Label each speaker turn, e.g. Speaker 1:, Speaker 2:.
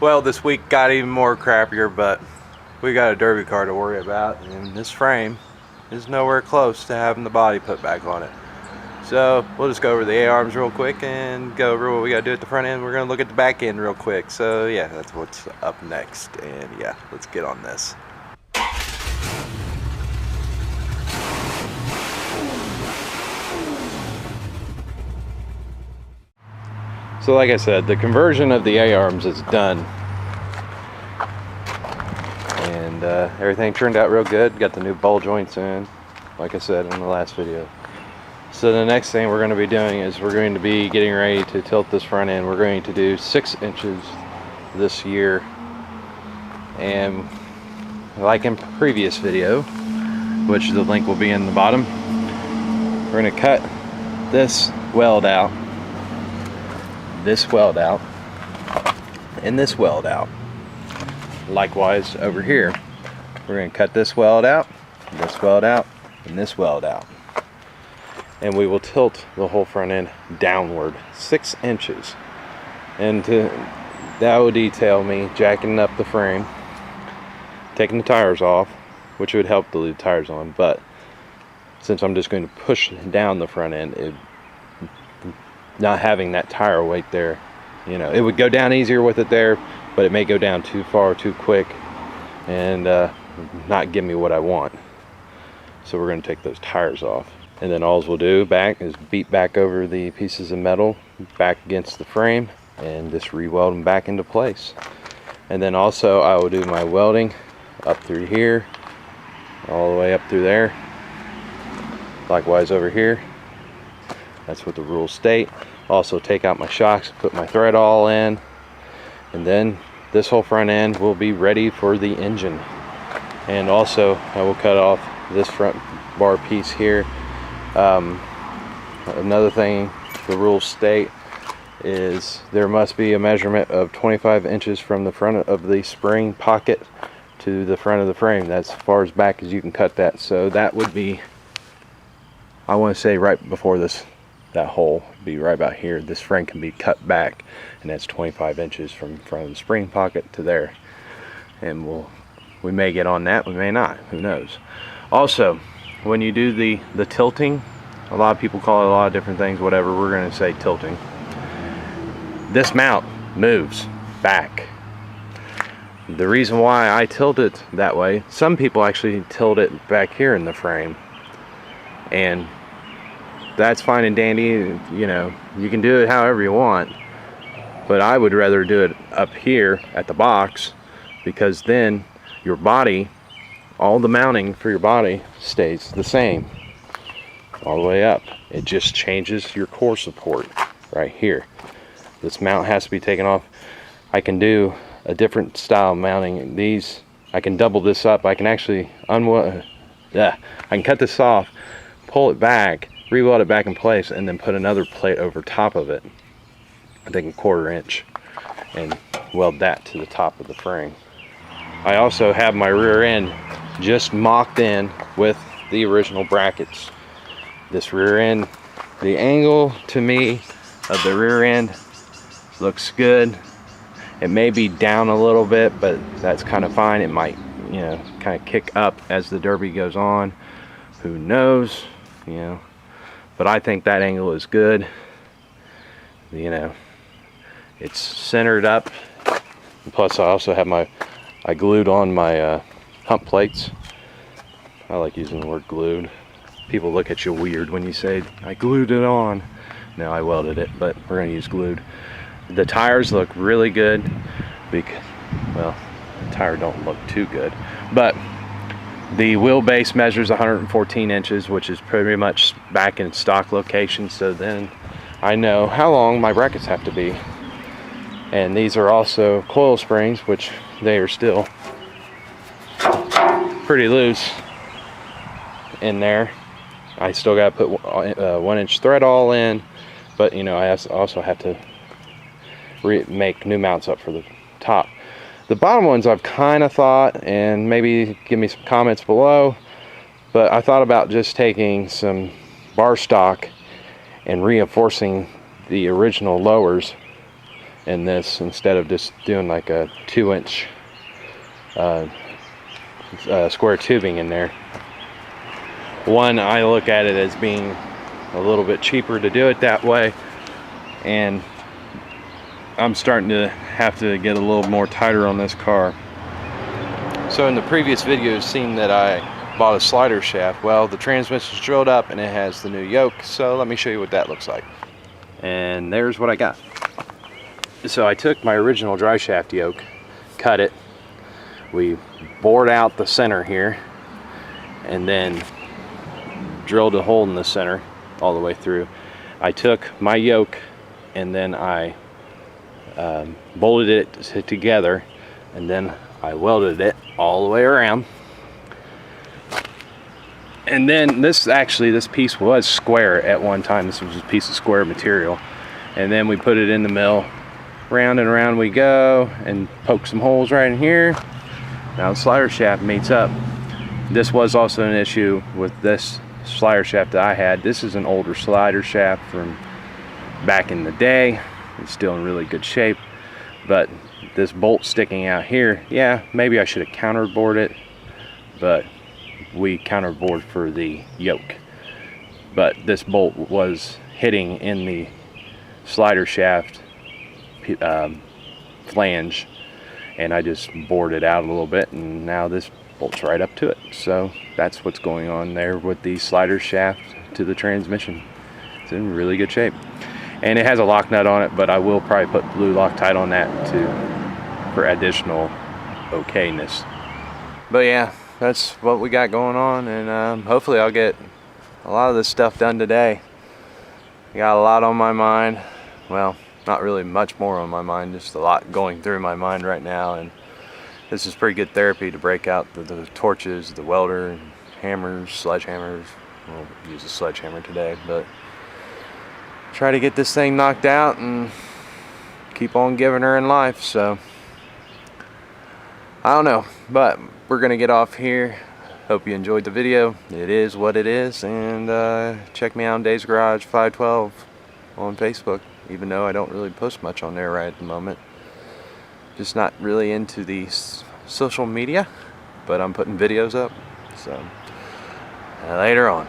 Speaker 1: Well, this week got even more crappier, but we got a derby car to worry about, and this frame is nowhere close to having the body put back on it. So we'll just go over the A-arms real quick and go over what we got to do at the front end. We're going to look at the back end real quick. So yeah, that's what's up next, and yeah, let's get on this. So like I said, the conversion of the A-arms is done, and everything turned out real good. Got the new ball joints in, like I said in the last video. So the next thing we're going to be doing is we're going to be getting ready to tilt this front end. We're going to do 6 inches this year, and like in previous video, which the link will be in the bottom, we're going to cut this weld out, this weld out, and this weld out. Likewise over here, we're going to cut this weld out, this weld out, and this weld out, and we will tilt the whole front end downward 6 inches. And that will detail me jacking up the frame, taking the tires off, which would help to leave tires on, but since I'm just going to push down the front end, not having that tire weight there, you know, it would go down easier with it there, but it may go down too far too quick and not give me what I want. So we're going to take those tires off, and then all we'll do back is beat back over the pieces of metal back against the frame and just re-weld them back into place. And then also I will do my welding up through here, all the way up through there, likewise over here. That's what the rules state. Also take out my shocks, put my thread all in, and then this whole front end will be ready for the engine. And also I will cut off this front bar piece here. Another thing the rules state is there must be a measurement of 25 inches from the front of the spring pocket to the front of the frame. That's as far as back as you can cut that. So that would be, I want to say right before this, that hole be right about here. This frame can be cut back, and that's 25 inches from front of the spring pocket to there. And we may get on that, we may not, who knows. Also, when you do the tilting, a lot of people call it a lot of different things, whatever, we're going to say tilting. This mount moves back. The reason why I tilt it that way, some people actually tilt it back here in the frame, and that's fine and dandy, you know, you can do it however you want, but I would rather do it up here at the box, because then your body, all the mounting for your body stays the same all the way up. It just changes your core support right here. This mount has to be taken off. I can do a different style mounting. These, I can double this up. I can actually I can cut this off, pull it back, re-weld it back in place, and then put another plate over top of it, I think 1/4 inch, and weld that to the top of the frame. I also have my rear end just mocked in with the original brackets. This rear end, the angle to me of the rear end looks good. It may be down a little bit, but that's kind of fine. It might, you know, kind of kick up as the derby goes on, who knows, you know. But I think that angle is good. You know, it's centered up. And plus I also have I glued on my hump plates. I like using the word glued. People look at you weird when you say, I glued it on. No, I welded it, but we're gonna use glued. The tires look really good, because, well, the tire don't look too good, but the wheelbase measures 114 inches, which is pretty much back in stock location, so then I know how long my brackets have to be. And these are also coil springs, which they are still pretty loose in there. I still got to put 1-inch thread all in, but you know, I also have to make new mounts up for the top. The bottom ones I've kind of thought, and maybe give me some comments below, but I thought about just taking some bar stock and reinforcing the original lowers in this instead of just doing like a 2-inch square tubing in there. One, I look at it as being a little bit cheaper to do it that way, and I'm starting to have to get a little more tighter on this car. So in the previous video, you've seen that I bought a slider shaft. Well, the transmission's drilled up and it has the new yoke, so let me show you what that looks like. And there's what I got. So I took my original dry shaft yoke, cut it, we bored out the center here, and then drilled a hole in the center all the way through. I took my yoke and then I bolted it together, and then I welded it all the way around. And then this piece was square at one time. This was a piece of square material, and then we put it in the mill. Round and around we go, and poke some holes right in here. Now the slider shaft meets up. This was also an issue with this slider shaft that I had. This is an older slider shaft from back in the day. It's still in really good shape, but this bolt sticking out here, yeah, maybe I should have counterbored it, but we counterbored for the yoke. But this bolt was hitting in the slider shaft flange, and I just bored it out a little bit, and now this bolts right up to it. So that's what's going on there with the slider shaft to the transmission. It's in really good shape, and it has a lock nut on it, but I will probably put blue Loctite on that for additional okayness. But yeah, that's what we got going on, and hopefully I'll get a lot of this stuff done today. I got a lot on my mind. Well, not really much more on my mind, just a lot going through my mind right now, and this is pretty good therapy to break out the torches, the welder, and hammers, sledgehammers. We'll use a sledgehammer today, but try to get this thing knocked out and keep on giving her in life. So I don't know, but we're gonna get off here. Hope you enjoyed the video. It is what it is, and check me out on Dave's Garage 512 on Facebook, even though I don't really post much on there right at the moment. Just not really into the social media, but I'm putting videos up, so later on.